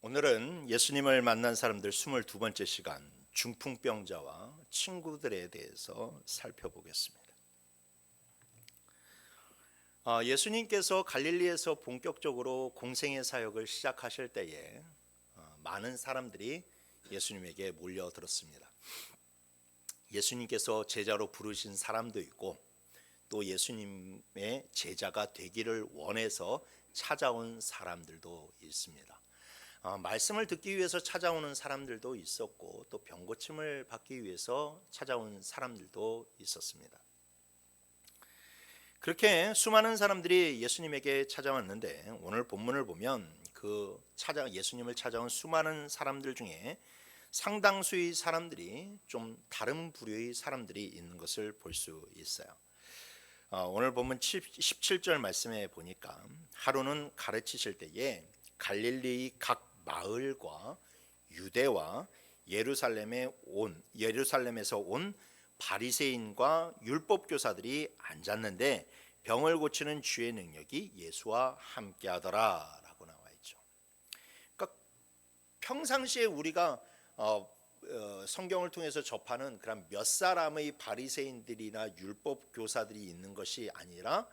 오늘은 예수님을 만난 사람들 22번째 시간 중풍병자와 친구들에 대해서 살펴보겠습니다. 예수님께서 갈릴리에서 본격적으로 공생의 사역을 시작하실 때에 많은 사람들이 예수님에게 몰려들었습니다. 예수님께서 제자로 부르신 사람도 있고 또 예수님의 제자가 되기를 원해서 찾아온 사람들도 있습니다. 말씀을 듣기 위해서 찾아오는 사람들도 있었고 또 병고침을 받기 위해서 찾아온 사람들도 있었습니다. 그렇게 수많은 사람들이 예수님에게 찾아왔는데 오늘 본문을 보면 예수님을 찾아온 수많은 사람들 중에 상당수의 사람들이 좀 다른 부류의 사람들이 있는 것을 볼 수 있어요. 오늘 본문 17절 말씀에 보니까 하루는 가르치실 때에 갈릴리 각 마을과 유대와 예루살렘에서 온 바리새인과 율법 교사들이 앉았는데 병을 고치는 주의 능력이 예수와 함께하더라라고 나와 있죠. 그러니까 평상시에 우리가 성경을 통해서 접하는 그런 몇 사람의 바리새인들이나 율법 교사들이 있는 것이 아니라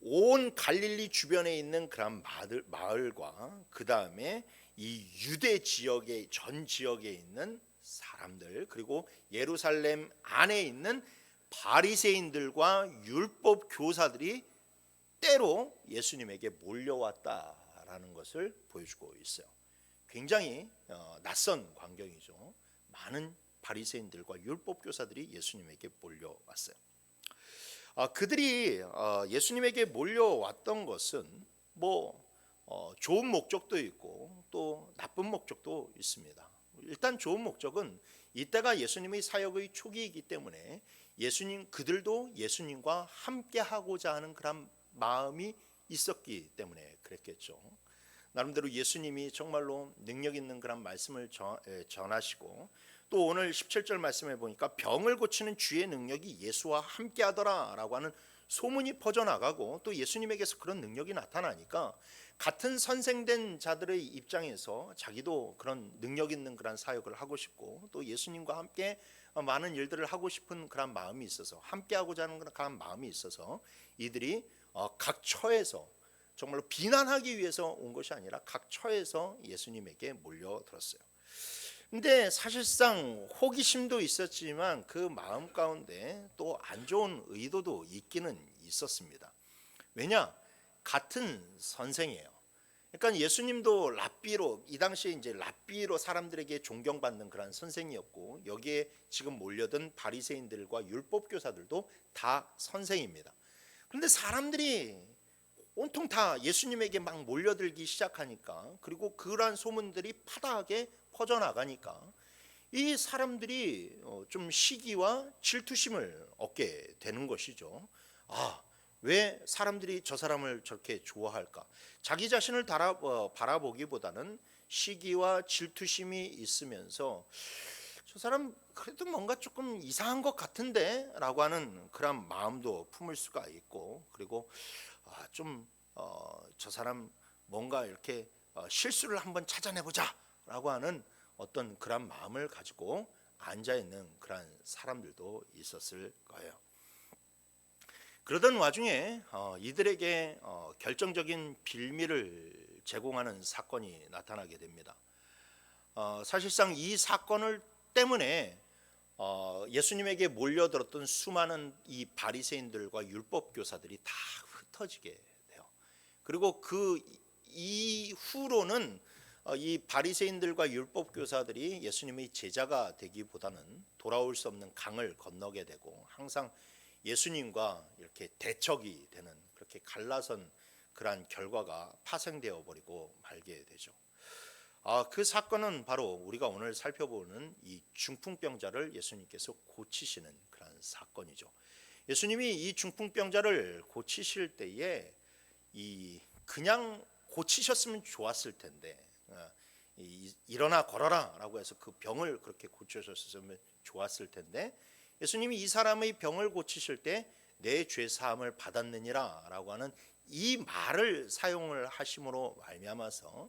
온 갈릴리 주변에 있는 그런 마을과 그 다음에 이 유대 지역의 전 지역에 있는 사람들 그리고 예루살렘 안에 있는 바리새인들과 율법 교사들이 때로 예수님에게 몰려왔다라는 것을 보여주고 있어요. 굉장히 낯선 광경이죠. 많은 바리새인들과 율법 교사들이 예수님에게 몰려왔어요. 그들이 예수님에게 몰려왔던 것은 좋은 목적도 있고 또 나쁜 목적도 있습니다. 일단 좋은 목적은 이때가 예수님의 사역의 초기이기 때문에 그들도 예수님과 함께 하고자 하는 그런 마음이 있었기 때문에 그랬겠죠. 나름대로 예수님이 정말로 능력 있는 그런 말씀을 전하시고 또 오늘 17절 말씀에 보니까 병을 고치는 주의 능력이 예수와 함께 하더라라고 하는 소문이 퍼져나가고 또 예수님에게서 그런 능력이 나타나니까 같은 선생된 자들의 입장에서 자기도 그런 능력 있는 그런 사역을 하고 싶고 또 예수님과 함께 많은 일들을 하고 싶은 그런 마음이 있어서 함께 하고자 하는 그런 마음이 있어서 이들이 각 처에서 정말로 비난하기 위해서 온 것이 아니라 각 처에서 예수님에게 몰려들었어요. 근데 사실상 호기심도 있었지만 그 마음 가운데 또 안 좋은 의도도 있기는 있었습니다. 왜냐? 같은 선생이에요. 그러니까 예수님도 랍비로 이 당시에 이제 랍비로 사람들에게 존경받는 그런 선생이었고 여기에 지금 몰려든 바리새인들과 율법 교사들도 다 선생입니다. 그런데 사람들이 온통 다 예수님에게 막 몰려들기 시작하니까 그리고 그러한 소문들이 파다하게 퍼져나가니까 이 사람들이 좀 시기와 질투심을 얻게 되는 것이죠. 왜 사람들이 저 사람을 저렇게 좋아할까? 자기 자신을 바라보기보다는 시기와 질투심이 있으면서 저 사람 그래도 뭔가 조금 이상한 것 같은데 라고 하는 그런 마음도 품을 수가 있고 그리고 저 사람 뭔가 이렇게 실수를 한번 찾아내보자 라고 하는 어떤 그런 마음을 가지고 앉아있는 그런 사람들도 있었을 거예요. 그러던 와중에 이들에게 결정적인 빌미를 제공하는 사건이 나타나게 됩니다. 사실상 이 사건을 때문에 예수님에게 몰려들었던 수많은 이 바리새인들과 율법 교사들이 다 흩어지게 돼요. 그리고 그 이후로는 이 바리새인들과 율법 교사들이 예수님의 제자가 되기보다는 돌아올 수 없는 강을 건너게 되고 항상 예수님과 이렇게 대척이 되는 그렇게 갈라선 그러한 결과가 파생되어 버리고 말게 되죠. 그 사건은 바로 우리가 오늘 살펴보는 이 중풍병자를 예수님께서 고치시는 그런 사건이죠. 예수님이 이 중풍병자를 고치실 때에 그냥 고치셨으면 좋았을 텐데 일어나 걸어라 라고 해서 그 병을 그렇게 고치셨으면 좋았을 텐데 예수님이 이 사람의 병을 고치실 때 내 죄 사함을 받았느니라 라고 하는 이 말을 사용을 하심으로 말미암아서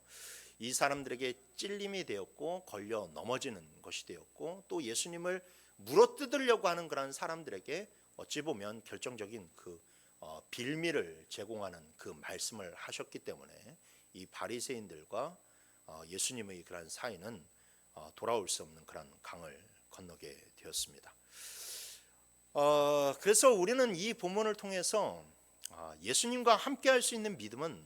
이 사람들에게 찔림이 되었고 걸려 넘어지는 것이 되었고, 또 예수님을 물어뜯으려고 하는 그런 사람들에게 어찌 보면 결정적인 그 빌미를 제공하는 그 말씀을 하셨기 때문에 이 바리새인들과 예수님의 그런 사이는 돌아올 수 없는 그런 강을 건너게 되었습니다. 그래서 우리는 이 본문을 통해서 예수님과 함께 할 수 있는 믿음은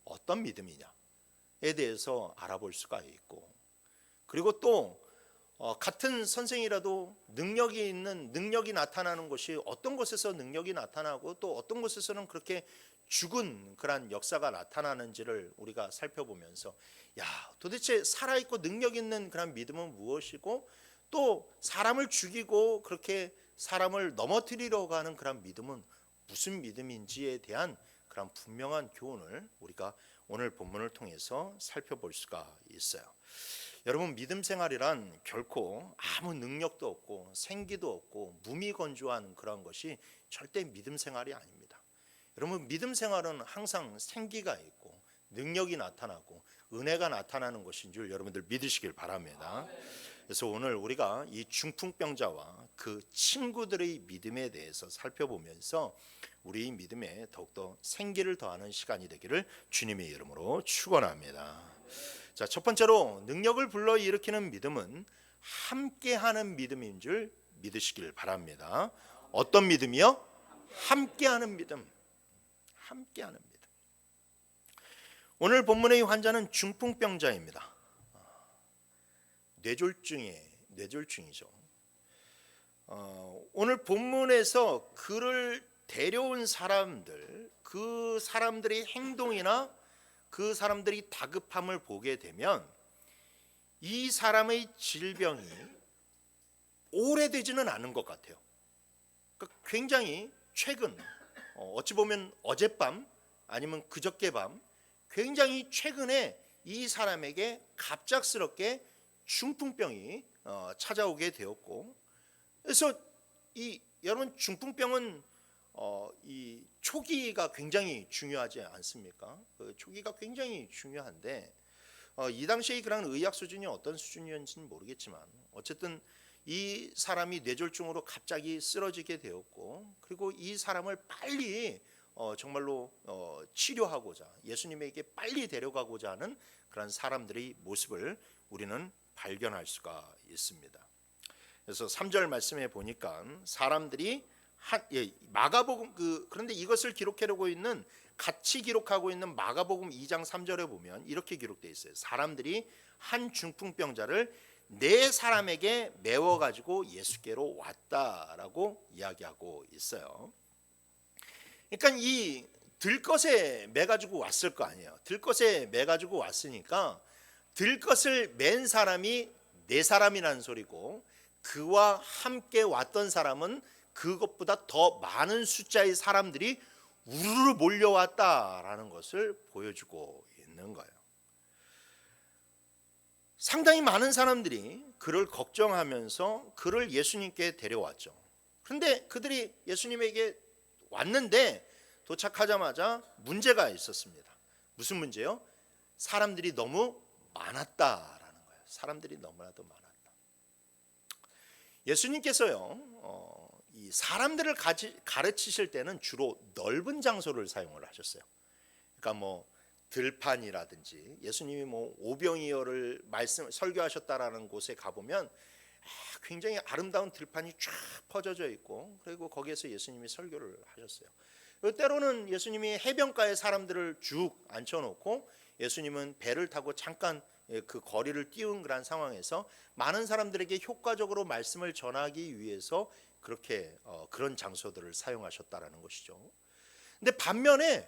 어떤 믿음이냐에 대해서 알아볼 수가 있고, 그리고 또 같은 선생이라도 능력이 나타나는 것이 어떤 곳에서 능력이 나타나고 또 어떤 곳에서는 그렇게 죽은 그런 역사가 나타나는지를 우리가 살펴보면서, 도대체 살아있고 능력 있는 그런 믿음은 무엇이고, 또 사람을 죽이고 그렇게 사람을 넘어뜨리려고 하는 그런 믿음은 무슨 믿음인지에 대한 그런 분명한 교훈을 우리가 오늘 본문을 통해서 살펴볼 수가 있어요. 여러분, 믿음 생활이란 결코 아무 능력도 없고 생기도 없고 무미건조한 그런 것이 절대 믿음 생활이 아닙니다. 여러분, 믿음 생활은 항상 생기가 있고 능력이 나타나고 은혜가 나타나는 것인 줄 여러분들 믿으시길 바랍니다. 그래서 오늘 우리가 이 중풍병자와 그 친구들의 믿음에 대해서 살펴보면서 우리 믿음에 더욱더 생기를 더하는 시간이 되기를 주님의 이름으로 축원합니다. 자, 첫 번째로 능력을 불러일으키는 믿음은 함께하는 믿음인 줄 믿으시길 바랍니다. 어떤 믿음이요? 함께하는 믿음. 함께하는 믿음. 오늘 본문의 환자는 중풍병자입니다. 뇌졸중이죠. 오늘 본문에서 그를 데려온 사람들, 그 사람들의 행동이나 그 사람들이 다급함을 보게 되면 이 사람의 질병이 오래되지는 않은 것 같아요. 그러니까 굉장히 최근, 어찌 보면 어젯밤 아니면 그저께 밤, 굉장히 최근에 이 사람에게 갑작스럽게 중풍병이 찾아오게 되었고, 그래서 여러분, 중풍병은 이 초기가 굉장히 중요하지 않습니까? 그 초기가 굉장히 중요한데 이 당시의 그런 의학 수준이 어떤 수준이었는지는 모르겠지만 어쨌든 이 사람이 뇌졸중으로 갑자기 쓰러지게 되었고, 그리고 이 사람을 빨리 정말로 치료하고자 예수님에게 빨리 데려가고자 하는 그런 사람들의 모습을 우리는 발견할 수가 있습니다. 그래서 3절 말씀에 보니까 사람들이 마가복음 그런데 이것을 기록하고 있는 같이 기록하고 있는 마가복음 2장 3절에 보면 이렇게 기록되어 있어요. 사람들이 한 중풍병자를 4사람에게 메워 가지고 예수께로 왔다라고 이야기하고 있어요. 그러니까 이 들것에 매 가지고 왔을 거 아니에요. 들것에 매 가지고 왔으니까 들것을 맨 사람이 4사람이라는 소리고, 그와 함께 왔던 사람은 그것보다 더 많은 숫자의 사람들이 우르르 몰려왔다라는 것을 보여주고 있는 거예요. 상당히 많은 사람들이 그를 걱정하면서 그를 예수님께 데려왔죠. 그런데 그들이 예수님에게 왔는데 도착하자마자 문제가 있었습니다. 무슨 문제요? 사람들이 너무 많았다라는 거예요. 사람들이 너무나도 많았다. 예수님께서요, 이 사람들을 가르치실 때는 주로 넓은 장소를 사용을 하셨어요. 그러니까 뭐 들판이라든지, 예수님이 뭐 오병이어를 설교하셨다라는 곳에 가보면 굉장히 아름다운 들판이 쫙 퍼져져 있고, 그리고 거기에서 예수님이 설교를 하셨어요. 때로는 예수님이 해변가에 사람들을 쭉 앉혀놓고 예수님은 배를 타고 잠깐 그 거리를 띄운 그런 상황에서 많은 사람들에게 효과적으로 말씀을 전하기 위해서 그렇게 그런 장소들을 사용하셨다라는 것이죠. 근데 반면에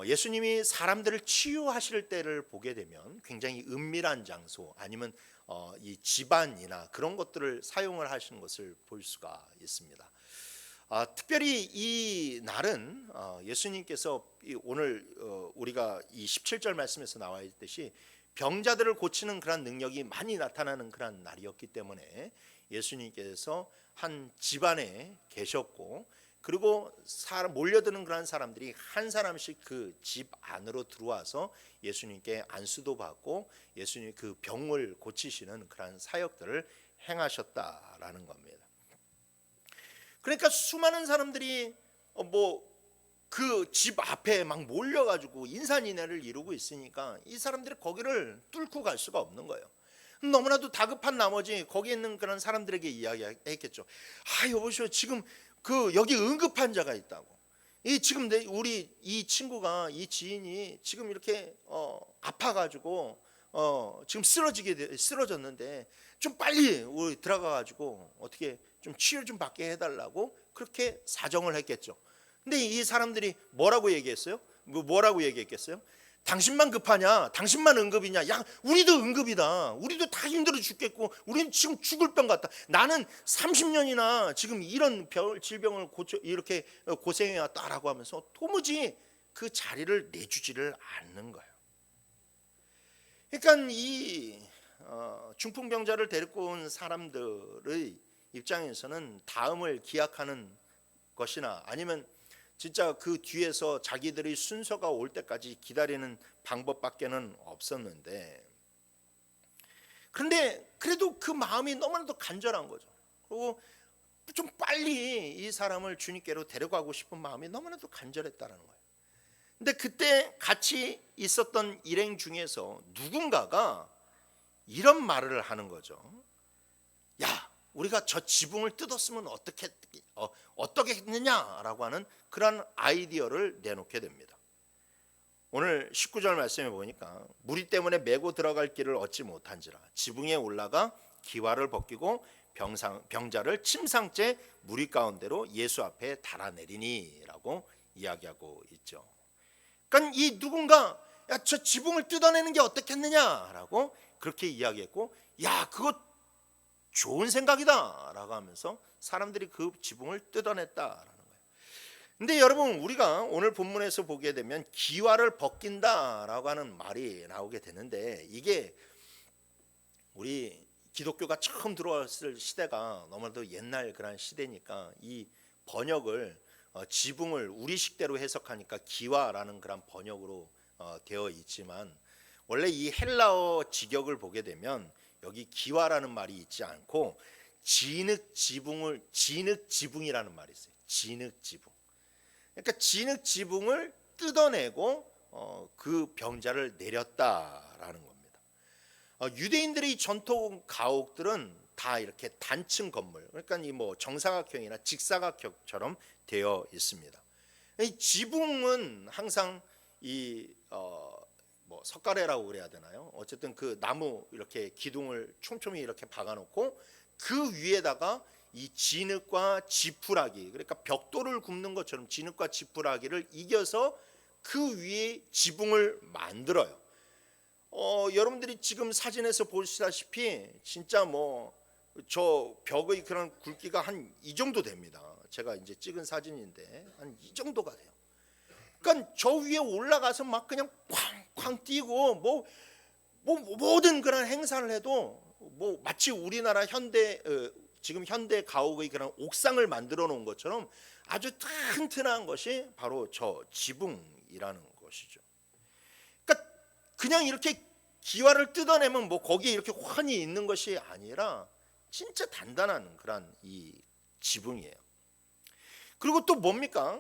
예수님이 사람들을 치유하실 때를 보게 되면 굉장히 은밀한 장소, 아니면 이 집안이나 그런 것들을 사용을 하시는 것을 볼 수가 있습니다. 특별히 이 날은 예수님께서 오늘 우리가 이 17절 말씀에서 나와 있듯이 병자들을 고치는 그런 능력이 많이 나타나는 그런 날이었기 때문에 예수님께서 한 집안에 계셨고, 그리고 몰려드는 그런 사람들이 한 사람씩 그 집 안으로 들어와서 예수님께 안수도 받고 예수님 그 병을 고치시는 그런 사역들을 행하셨다라는 겁니다. 그러니까 수많은 사람들이 그 집 앞에 막 몰려가지고 인산인해를 이루고 있으니까 이 사람들이 거기를 뚫고 갈 수가 없는 거예요. 너무나도 다급한 나머지 거기 있는 그런 사람들에게 이야기했겠죠. 여보시오, 지금 여기 응급 환자가 있다고. 지금 우리 이 친구가, 이 지인이 지금 이렇게 아파가지고 지금 쓰러졌는데 좀 빨리 우리 들어가가지고 어떻게 좀 치료 좀 받게 해달라고 그렇게 사정을 했겠죠. 근데 이 사람들이 뭐라고 얘기했어요? 뭐라고 얘기했겠어요? 당신만 급하냐? 당신만 응급이냐? 야, 우리도 응급이다. 우리도 다 힘들어 죽겠고, 우리는 지금 죽을 병 같다. 나는 30년이나 지금 이런 질병을 이렇게 고생해 왔다라고 하면서 도무지 그 자리를 내주지를 않는 거예요. 그러니까 이 중풍병자를 데리고 온 사람들의 입장에서는 다음을 기약하는 것이나 아니면 진짜 그 뒤에서 자기들의 순서가 올 때까지 기다리는 방법밖에는 없었는데, 그런데 그래도 그 마음이 너무나도 간절한 거죠. 그리고 좀 빨리 이 사람을 주님께로 데려가고 싶은 마음이 너무나도 간절했다는 거예요. 근데 그때 같이 있었던 일행 중에서 누군가가 이런 말을 하는 거죠. 야, 우리가 저 지붕을 뜯었으면 어떻겠느냐라고 하는 그런 아이디어를 내놓게 됩니다. 오늘 19절 말씀에 보니까 무리 때문에 메고 들어갈 길을 얻지 못한지라 지붕에 올라가 기와를 벗기고 병자를 침상째 무리 가운데로 예수 앞에 달아내리니라고 이야기하고 있죠. 그러니까 이 누군가 야, 저 지붕을 뜯어내는 게 어떻겠느냐라고 그렇게 이야기했고, 야, 그거 좋은 생각이다 라고 하면서 사람들이 그 지붕을 뜯어냈다라는 거예요. 근데 여러분, 우리가 오늘 본문에서 보게 되면 기와를 벗긴다라고 하는 말이 나오게 되는데, 이게 우리 기독교가 처음 들어왔을 시대가 너무나도 옛날 그런 시대니까 이 번역을 지붕을 우리식대로 해석하니까 기와라는 그런 번역으로 되어 있지만, 원래 이 헬라어 직역을 보게 되면 여기 기와라는 말이 있지 않고 진흙지붕이라는 말이 있어요. 진흙지붕. 그러니까 진흙지붕을 뜯어내고 그 병자를 내렸다라는 겁니다. 유대인들의 전통 가옥들은 다 이렇게 단층 건물, 그러니까 이 정사각형이나 직사각형처럼 되어 있습니다. 이 지붕은 항상 석가래라고 그래야 되나요? 어쨌든 그 나무 이렇게 기둥을 촘촘히 이렇게 박아놓고 그 위에다가 이 진흙과 지푸라기, 그러니까 벽돌을 굽는 것처럼 진흙과 지푸라기를 이겨서 그 위에 지붕을 만들어요. 여러분들이 지금 사진에서 보시다시피 진짜 저 벽의 그런 굵기가 한 이 정도 됩니다. 제가 이제 찍은 사진인데 한 이 정도가 돼요. 그러니까 저 위에 올라가서 막 그냥 쾅쾅 뛰고 모든 그런 행사를 해도 마치 우리나라 지금 현대 가옥의 그런 옥상을 만들어 놓은 것처럼 아주 튼튼한 것이 바로 저 지붕이라는 것이죠. 그러니까 그냥 이렇게 기와를 뜯어내면 거기에 이렇게 환히 있는 것이 아니라 진짜 단단한 그런 이 지붕이에요. 그리고 또 뭡니까?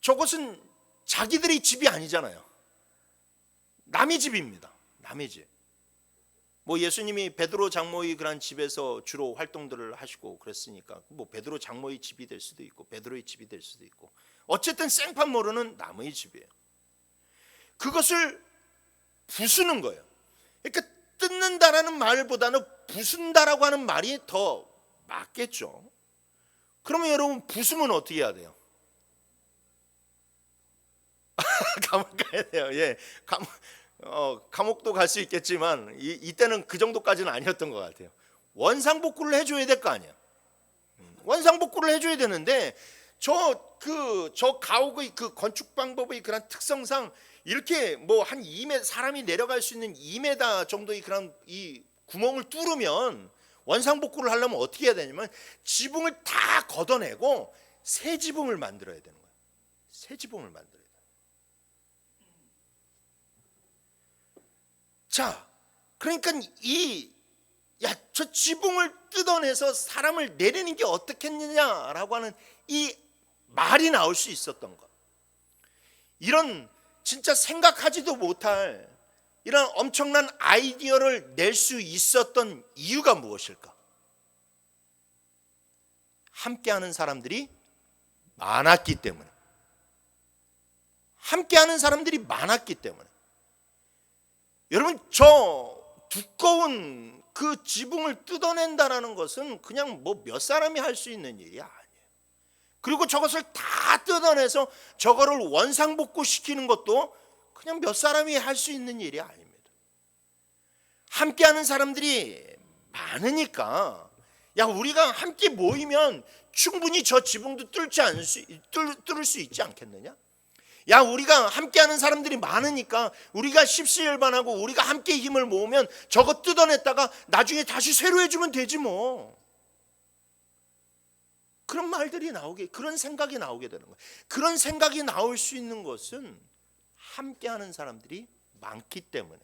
저것은 자기들의 집이 아니잖아요. 남의 집입니다. 남의 집. 예수님이 베드로 장모의 그런 집에서 주로 활동들을 하시고 그랬으니까 베드로 장모의 집이 될 수도 있고 베드로의 집이 될 수도 있고, 어쨌든 생판 모르는 남의 집이에요. 그것을 부수는 거예요. 그러니까 뜯는다라는 말보다는 부순다라고 하는 말이 더 맞겠죠. 그러면 여러분, 부수면 어떻게 해야 돼요? 감옥 가야 돼요. 예, 감옥도 갈 수 있겠지만 이때는 그 정도까지는 아니었던 것 같아요. 원상복구를 해줘야 될 거 아니야. 원상복구를 해줘야 되는데 저 가옥의 그 건축 방법의 그런 특성상 이렇게 한 2m, 사람이 내려갈 수 있는 2m 정도의 그런 이 구멍을 뚫으면 원상복구를 하려면 어떻게 해야 되냐면 지붕을 다 걷어내고 새 지붕을 만들어야 되는 거예요. 새 지붕을 만들어야 돼요. 자, 그러니까 저 지붕을 뜯어내서 사람을 내리는 게 어떻겠느냐라고 하는 이 말이 나올 수 있었던 것. 이런 진짜 생각하지도 못할 이런 엄청난 아이디어를 낼 수 있었던 이유가 무엇일까? 함께하는 사람들이 많았기 때문에. 함께하는 사람들이 많았기 때문에. 여러분, 저 두꺼운 그 지붕을 뜯어낸다라는 것은 그냥 뭐 몇 사람이 할 수 있는 일이 아니에요. 그리고 저것을 다 뜯어내서 저거를 원상복구시키는 것도 그냥 몇 사람이 할 수 있는 일이 아닙니다. 함께하는 사람들이 많으니까 우리가 함께 모이면 충분히 저 지붕도 뚫을 수 있지 않겠느냐? 우리가 함께하는 사람들이 많으니까 우리가 십시일반하고 우리가 함께 힘을 모으면 저거 뜯어냈다가 나중에 다시 새로 해주면 되지 뭐. 그런 말들이 그런 생각이 나오게 되는 거예요. 그런 생각이 나올 수 있는 것은 함께하는 사람들이 많기 때문에.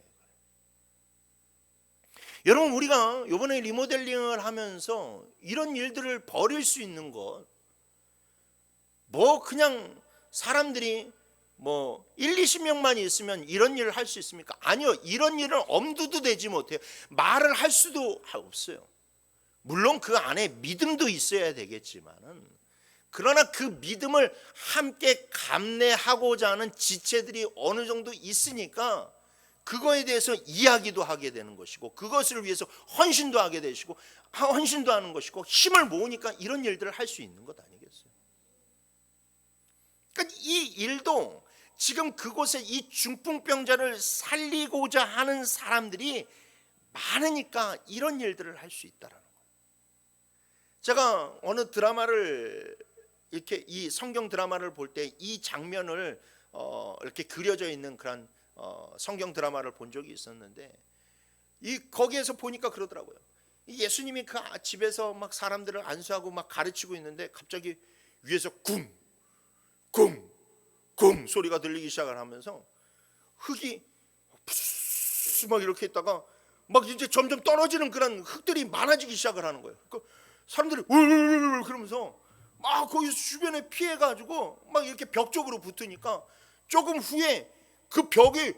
여러분, 우리가 이번에 리모델링을 하면서 이런 일들을 벌일 수 있는 것, 그냥 사람들이 1, 20명만 있으면 이런 일을 할 수 있습니까? 아니요. 이런 일은 엄두도 내지 못해요. 말을 할 수도 없어요. 물론 그 안에 믿음도 있어야 되겠지만은, 그러나 그 믿음을 함께 감내하고자 하는 지체들이 어느 정도 있으니까 그거에 대해서 이야기도 하게 되는 것이고, 그것을 위해서 헌신도 하게 되시고, 헌신도 하는 것이고, 힘을 모으니까 이런 일들을 할 수 있는 것 아니겠어요? 그러니까 이 일도 지금 그곳에 이 중풍병자를 살리고자 하는 사람들이 많으니까 이런 일들을 할 수 있다라는 거예요. 제가 어느 드라마를 이렇게 이 성경 드라마를 볼 때 이 장면을 이렇게 그려져 있는 그런 성경 드라마를 본 적이 있었는데, 거기에서 보니까 그러더라고요. 예수님이 그 집에서 막 사람들을 안수하고 막 가르치고 있는데 갑자기 위에서 쿵 소리가 들리기 시작을 하면서 흙이 막 이렇게 있다가 막 이제 점점 떨어지는 그런 흙들이 많아지기 시작을 하는 거예요. 그러니까 사람들이 울울울 그러면서 막 거기서 주변에 피해가지고 막 이렇게 벽 쪽으로 붙으니까 조금 후에 그 벽이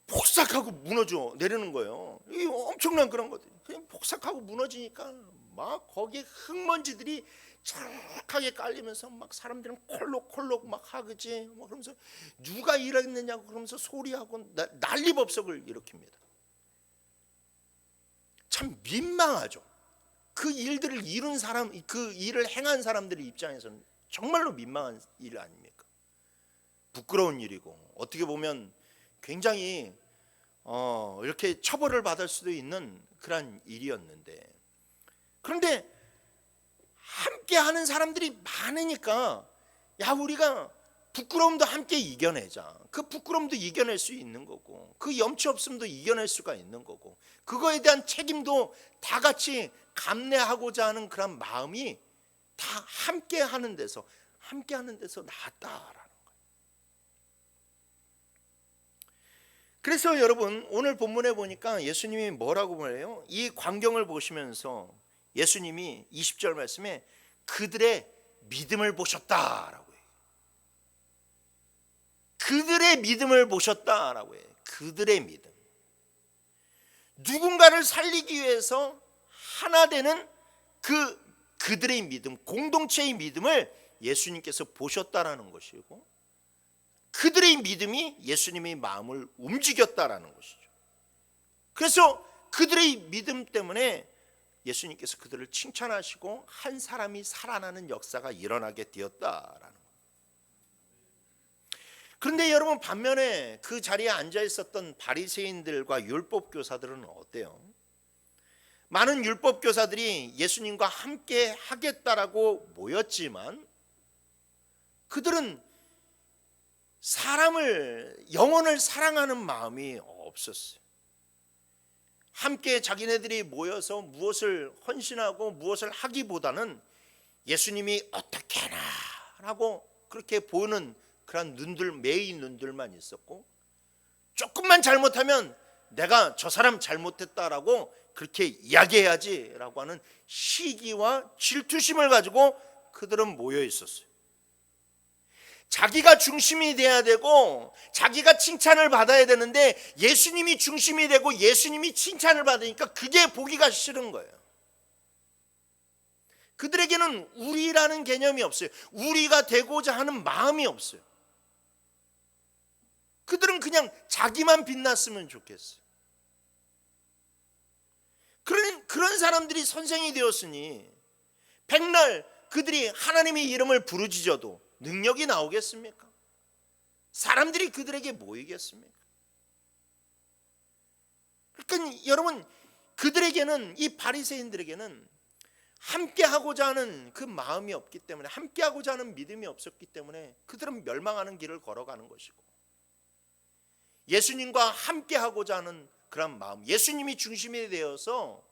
폭삭하고 무너져 내리는 거예요. 이 엄청난 그런 것들이 그냥 폭삭하고 무너지니까 막 거기에 흙먼지들이 착하게 깔리면서 막 사람들은 콜록콜록 막 하겠지. 막 그러면서 누가 이랬느냐고 그러면서 소리하고 난리법석을 일으킵니다. 참 민망하죠. 그 일들을 이룬 사람, 그 일을 행한 사람들의 입장에서는 정말로 민망한 일 아닙니까? 부끄러운 일이고 어떻게 보면 굉장히 이렇게 처벌을 받을 수도 있는 그런 일이었는데, 그런데 함께 하는 사람들이 많으니까 우리가 부끄러움도 함께 이겨내자. 그 부끄러움도 이겨낼 수 있는 거고, 그 염치 없음도 이겨낼 수가 있는 거고, 그거에 대한 책임도 다 같이 감내하고자 하는 그런 마음이 다 함께 하는 데서 나왔다라는 거예요. 그래서 여러분, 오늘 본문에 보니까 예수님이 뭐라고 말해요? 이 광경을 보시면서 예수님이 20절 말씀에 그들의 믿음을 보셨다라고 해요. 그들의 믿음을 보셨다라고 해요. 그들의 믿음. 누군가를 살리기 위해서 하나 되는 그들의 믿음, 공동체의 믿음을 예수님께서 보셨다라는 것이고, 그들의 믿음이 예수님의 마음을 움직였다라는 것이죠. 그래서 그들의 믿음 때문에 예수님께서 그들을 칭찬하시고 한 사람이 살아나는 역사가 일어나게 되었다라는 거예요. 그런데 여러분, 반면에 그 자리에 앉아 있었던 바리새인들과 율법 교사들은 어때요? 많은 율법 교사들이 예수님과 함께 하겠다라고 모였지만 그들은 영혼을 사랑하는 마음이 없었어요. 함께 자기네들이 모여서 무엇을 헌신하고 무엇을 하기보다는 예수님이 어떻게나 하고 그렇게 보는 그런 눈들, 매인 눈들만 있었고, 조금만 잘못하면 내가 저 사람 잘못했다라고 그렇게 이야기해야지라고 하는 시기와 질투심을 가지고 그들은 모여 있었어요. 자기가 중심이 돼야 되고 자기가 칭찬을 받아야 되는데 예수님이 중심이 되고 예수님이 칭찬을 받으니까 그게 보기가 싫은 거예요. 그들에게는 우리라는 개념이 없어요. 우리가 되고자 하는 마음이 없어요. 그들은 그냥 자기만 빛났으면 좋겠어요. 그런 사람들이 선생이 되었으니 백날 그들이 하나님의 이름을 부르짖어도 능력이 나오겠습니까? 사람들이 그들에게 모이겠습니까? 그러니까 여러분, 그들에게는, 이 바리새인들에게는 함께하고자 하는 그 마음이 없기 때문에, 함께하고자 하는 믿음이 없었기 때문에 그들은 멸망하는 길을 걸어가는 것이고, 예수님과 함께하고자 하는 그런 마음, 예수님이 중심이 되어서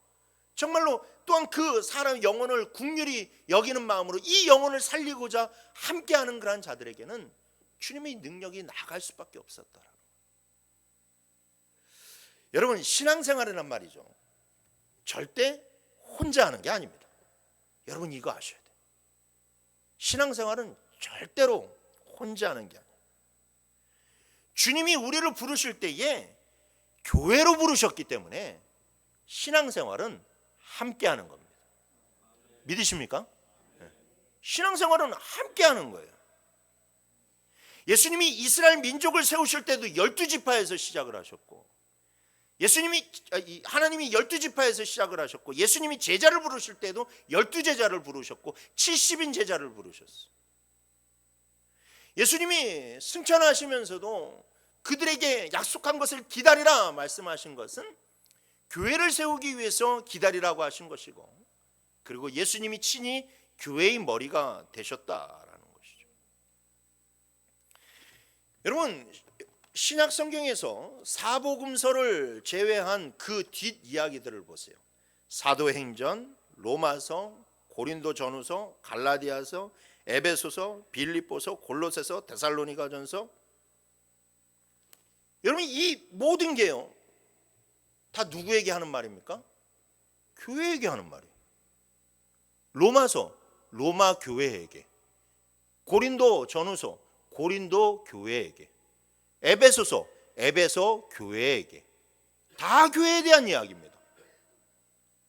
정말로 또한 그 사람 영혼을 국률이 여기는 마음으로 이 영혼을 살리고자 함께하는 그런 자들에게는 주님의 능력이 나갈 수밖에 없었더라. 여러분, 신앙생활이란 말이죠, 절대 혼자 하는 게 아닙니다. 여러분 이거 아셔야 돼요. 신앙생활은 절대로 혼자 하는 게 아니에요. 주님이 우리를 부르실 때에 교회로 부르셨기 때문에 신앙생활은 함께하는 겁니다. 믿으십니까? 신앙생활은 함께하는 거예요. 예수님이 이스라엘 민족을 세우실 때도 12지파에서 시작을 하셨고, 하나님이 12지파에서 시작을 하셨고, 예수님이 제자를 부르실 때도 12제자를 부르셨고 70인 제자를 부르셨어요. 예수님이 승천하시면서도 그들에게 약속한 것을 기다리라 말씀하신 것은 교회를 세우기 위해서 기다리라고 하신 것이고, 그리고 예수님이 친히 교회의 머리가 되셨다라는 것이죠. 여러분, 신약 성경에서 사복음서를 제외한 그 뒷이야기들을 보세요. 사도행전, 로마서, 고린도전후서, 갈라디아서, 에베소서, 빌립보서, 골로새서, 데살로니가전서, 여러분 이 모든 게요 다 누구에게 하는 말입니까? 교회에게 하는 말이에요. 로마서, 로마 교회에게, 고린도 전후서, 고린도 교회에게, 에베소서, 에베소 교회에게, 다 교회에 대한 이야기입니다.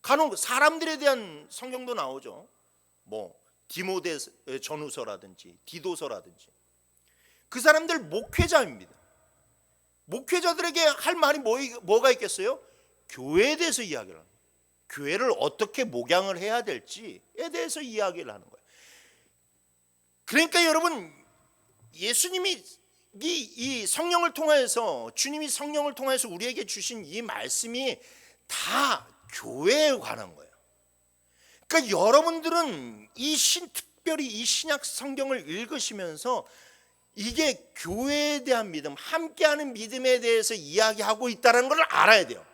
간혹 사람들에 대한 성경도 나오죠. 뭐 디모데 전후서라든지 디도서라든지. 그 사람들 목회자입니다. 목회자들에게 할 말이 뭐가 있겠어요? 교회에 대해서 이야기를 합니다. 교회를 어떻게 목양을 해야 될지에 대해서 이야기를 하는 거예요. 그러니까 여러분, 예수님이 이 성령을 통해서, 주님이 성령을 통해서 우리에게 주신 이 말씀이 다 교회에 관한 거예요. 그러니까 여러분들은 특별히 이 신약 성경을 읽으시면서 이게 교회에 대한 믿음, 함께하는 믿음에 대해서 이야기하고 있다는 걸 알아야 돼요.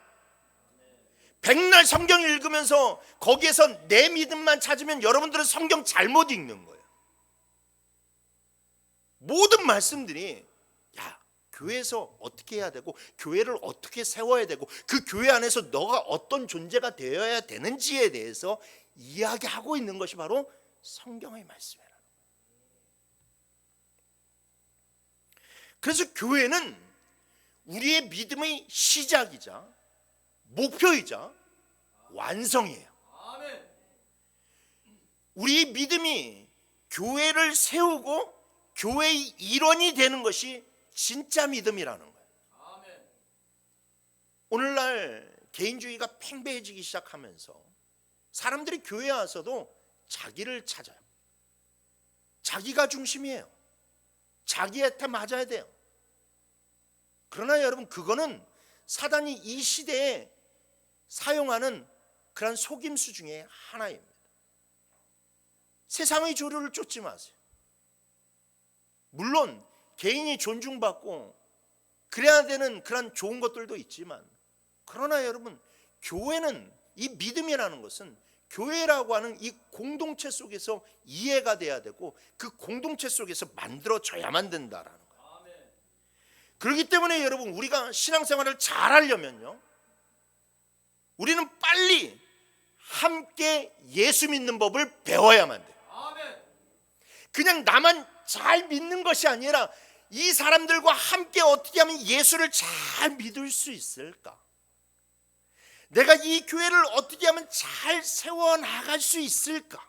백날 성경 읽으면서 거기에서 내 믿음만 찾으면 여러분들은 성경 잘못 읽는 거예요. 모든 말씀들이 교회에서 어떻게 해야 되고, 교회를 어떻게 세워야 되고, 그 교회 안에서 너가 어떤 존재가 되어야 되는지에 대해서 이야기하고 있는 것이 바로 성경의 말씀이라는 거예요. 그래서 교회는 우리의 믿음의 시작이자 목표이자 완성이에요. 우리 믿음이 교회를 세우고 교회의 일원이 되는 것이 진짜 믿음이라는 거예요. 오늘날 개인주의가 팽배해지기 시작하면서 사람들이 교회에 와서도 자기를 찾아요. 자기가 중심이에요. 자기한테 맞아야 돼요. 그러나 여러분, 그거는 사단이 이 시대에 사용하는 그런 속임수 중에 하나입니다. 세상의 조류를 쫓지 마세요. 물론 개인이 존중받고 그래야 되는 그런 좋은 것들도 있지만, 그러나 여러분, 교회는, 이 믿음이라는 것은 교회라고 하는 이 공동체 속에서 이해가 돼야 되고 그 공동체 속에서 만들어져야만 된다라는 거예요. 그렇기 때문에 여러분, 우리가 신앙생활을 잘 하려면요, 우리는 빨리 함께 예수 믿는 법을 배워야만 돼요. 그냥 나만 잘 믿는 것이 아니라 이 사람들과 함께 어떻게 하면 예수를 잘 믿을 수 있을까? 내가 이 교회를 어떻게 하면 잘 세워나갈 수 있을까?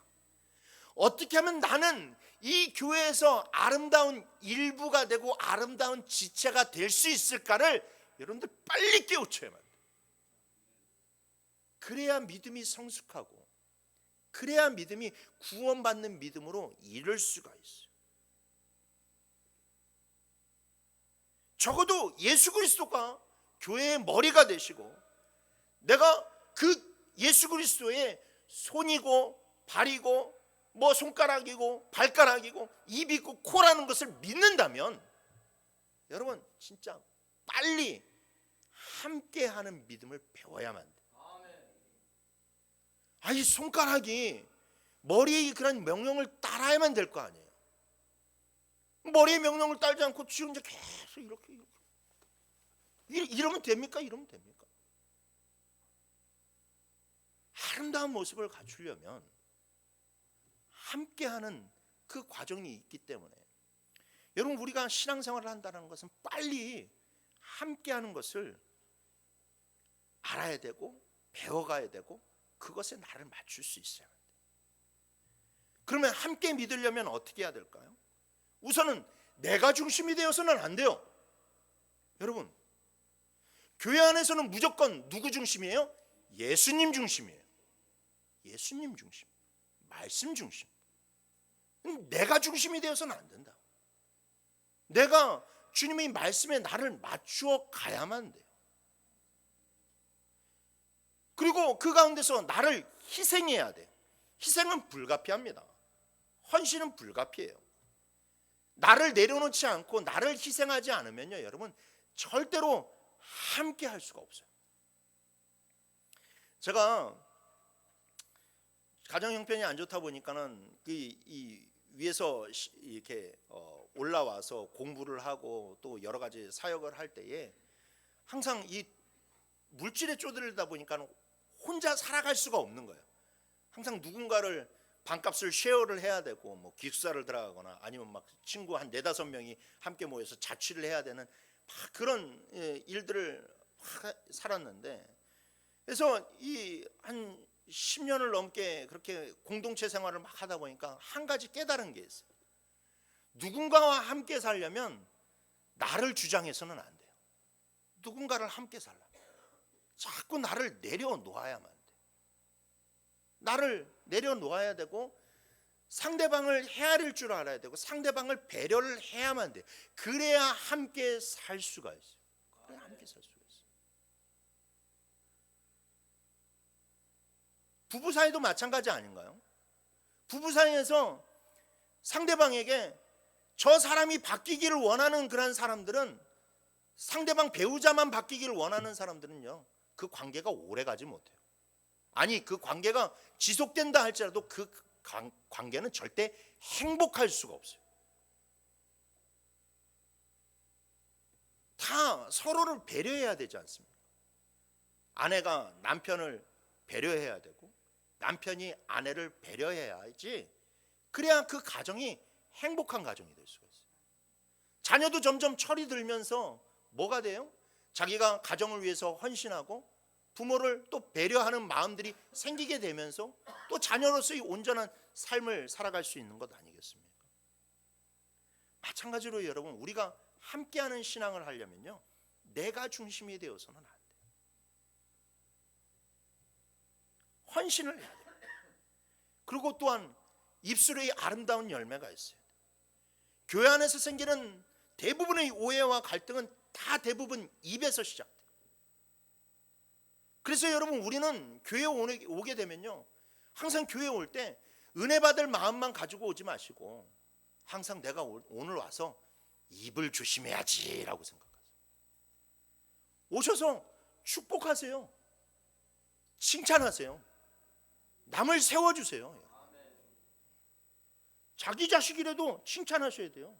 어떻게 하면 나는 이 교회에서 아름다운 일부가 되고 아름다운 지체가 될 수 있을까를 여러분들 빨리 깨우쳐야만 돼요. 그래야 믿음이 성숙하고, 그래야 믿음이 구원받는 믿음으로 이룰 수가 있어요. 적어도 예수 그리스도가 교회의 머리가 되시고, 내가 그 예수 그리스도의 손이고 발이고 뭐 손가락이고 발가락이고 입이 있고 코라는 것을 믿는다면, 여러분 진짜 빨리 함께하는 믿음을 배워야만 돼요. 이 손가락이 머리의 그런 명령을 따라야만 될 거 아니에요. 머리의 명령을 따르지 않고 지금 이제 계속 이렇게 이러면 됩니까? 이러면 됩니까? 아름다운 모습을 갖추려면 함께하는 그 과정이 있기 때문에, 여러분 우리가 신앙생활을 한다는 것은 빨리 함께하는 것을 알아야 되고 배워가야 되고 그것에 나를 맞출 수 있어야 합니다. 그러면 함께 믿으려면 어떻게 해야 될까요? 우선은 내가 중심이 되어서는 안 돼요. 여러분, 교회 안에서는 무조건 누구 중심이에요? 예수님 중심이에요. 예수님 중심, 말씀 중심. 내가 중심이 되어서는 안 된다. 내가 주님의 말씀에 나를 맞추어 가야만 돼요. 그리고 그 가운데서 나를 희생해야 돼요. 희생은 불가피합니다. 헌신은 불가피해요. 나를 내려놓지 않고 나를 희생하지 않으면요, 여러분 절대로 함께 할 수가 없어요. 제가 가정 형편이 안 좋다 보니까는 이 위에서 이렇게 올라와서 공부를 하고 또 여러 가지 사역을 할 때에 항상 이 물질에 쪼들리다 보니까 혼자 살아갈 수가 없는 거예요. 항상 누군가를 반값을 쉐어를 해야 되고, 뭐 기숙사를 들어가거나 아니면 막 친구 한 4-5명이 함께 모여서 자취를 해야 되는 막 그런 일들을 살았는데, 그래서 이 한 10년을 넘게 그렇게 공동체 생활을 막 하다 보니까 한 가지 깨달은 게 있어요. 누군가와 함께 살려면 나를 주장해서는 안 돼요. 누군가를 함께 살려면 자꾸 나를 내려놓아야만 돼. 나를 내려놓아야 되고 상대방을 헤아릴 줄 알아야 되고 상대방을 배려를 해야만 돼. 그래야 함께 살 수가 있어요. 그래야 함께 살 수가 있어요. 부부 사이도 마찬가지 아닌가요? 부부 사이에서 상대방에게 저 사람이 바뀌기를 원하는 그런 사람들은, 상대방 배우자만 바뀌기를 원하는 사람들은요, 그 관계가 오래 가지 못해요. 아니, 그 관계가 지속된다 할지라도 그 관계는 절대 행복할 수가 없어요. 다 서로를 배려해야 되지 않습니까? 아내가 남편을 배려해야 되고 남편이 아내를 배려해야지, 그래야 그 가정이 행복한 가정이 될 수가 있어요. 자녀도 점점 철이 들면서 뭐가 돼요? 자기가 가정을 위해서 헌신하고 부모를 또 배려하는 마음들이 생기게 되면서 또 자녀로서의 온전한 삶을 살아갈 수 있는 것 아니겠습니까? 마찬가지로 여러분, 우리가 함께하는 신앙을 하려면요, 내가 중심이 되어서는 안 돼요. 헌신을 해야 돼요. 그리고 또한 입술의 아름다운 열매가 있어요. 교회 안에서 생기는 대부분의 오해와 갈등은 다 대부분 입에서 시작돼요. 그래서 여러분, 우리는 교회에 오게 되면요, 항상 교회에 올 때 은혜 받을 마음만 가지고 오지 마시고 항상 내가 오늘 와서 입을 조심해야지라고 생각하세요. 오셔서 축복하세요. 칭찬하세요. 남을 세워주세요. 자기 자식이라도 칭찬하셔야 돼요.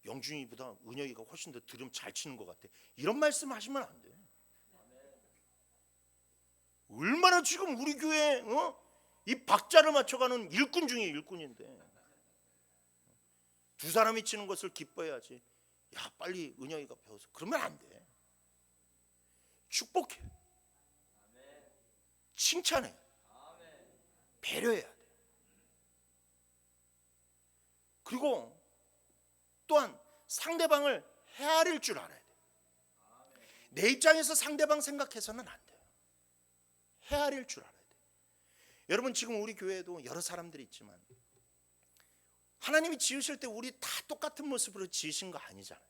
영준이보다 은혁이가 훨씬 더 드럼 잘 치는 것 같아. 이런 말씀 하시면 안 돼. 얼마나 지금 우리 교회 이 박자를 맞춰가는 일꾼 중에 일꾼인데 두 사람이 치는 것을 기뻐해야지. 야, 빨리 은혁이가 배워서. 그러면 안 돼. 축복해. 칭찬해. 배려해야 돼. 그리고 또한 상대방을 헤아릴 줄 알아야 돼. 내 입장에서 상대방 생각해서는 안 돼요. 헤아릴 줄 알아야 돼. 여러분, 지금 우리 교회에도 여러 사람들이 있지만 하나님이 지으실 때 우리 다 똑같은 모습으로 지으신 거 아니잖아요.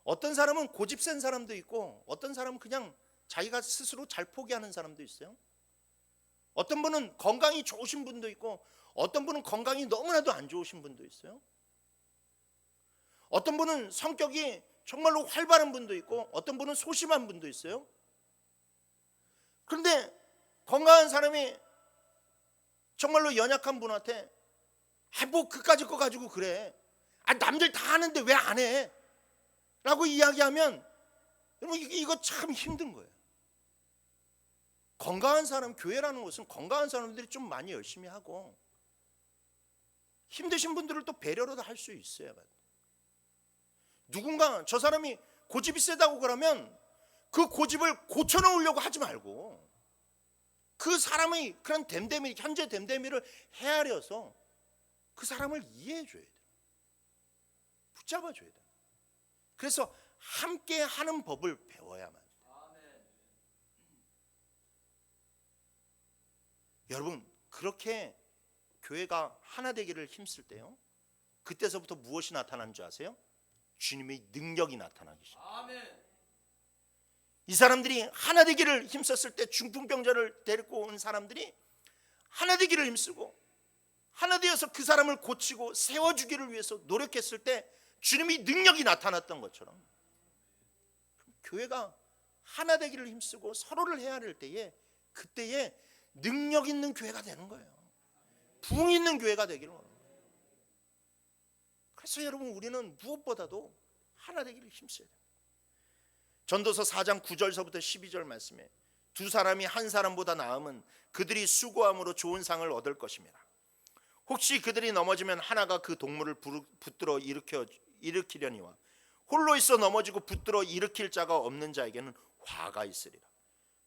어떤 사람은 고집 센 사람도 있고 어떤 사람은 그냥 자기가 스스로 잘 포기하는 사람도 있어요. 어떤 분은 건강이 좋으신 분도 있고 어떤 분은 건강이 너무나도 안 좋으신 분도 있어요. 어떤 분은 성격이 정말로 활발한 분도 있고 어떤 분은 소심한 분도 있어요. 그런데 건강한 사람이 정말로 연약한 분한테 뭐 그까짓 거 가지고 그래, 남들 다 하는데 왜 안 해? 라고 이야기하면 여러분 이거 참 힘든 거예요. 건강한 사람, 교회라는 것은 건강한 사람들이 좀 많이 열심히 하고 힘드신 분들을 또 배려로도 할 수 있어야 돼요. 누군가 저 사람이 고집이 세다고 그러면 그 고집을 고쳐놓으려고 하지 말고 그 사람의 그런 댐댐이, 현재 댐댐이를 헤아려서 그 사람을 이해해줘야 돼요. 붙잡아줘야 돼요. 그래서 함께 하는 법을 배워야만 돼요. 여러분, 그렇게 교회가 하나 되기를 힘쓸 때요, 그때서부터 무엇이 나타나는 줄 아세요? 주님의 능력이 나타나기 시작해요. 이 사람들이 하나 되기를 힘썼을 때, 중풍병자를 데리고 온 사람들이 하나 되기를 힘쓰고 하나 되어서 그 사람을 고치고 세워주기를 위해서 노력했을 때 주님의 능력이 나타났던 것처럼 교회가 하나 되기를 힘쓰고 서로를 헤아릴 때에 그때에 능력 있는 교회가 되는 거예요. 부흥 있는 교회가 되기를 원합니다. 그래서 여러분, 우리는 무엇보다도 하나 되기를 힘써야 돼요. 전도서 4장 9절서부터 12절 말씀에 두 사람이 한 사람보다 나음은 그들이 수고함으로 좋은 상을 얻을 것입니다. 혹시 그들이 넘어지면 하나가 그 동물을 붙들어 일으키려니와 홀로 있어 넘어지고 붙들어 일으킬 자가 없는 자에게는 화가 있으리라.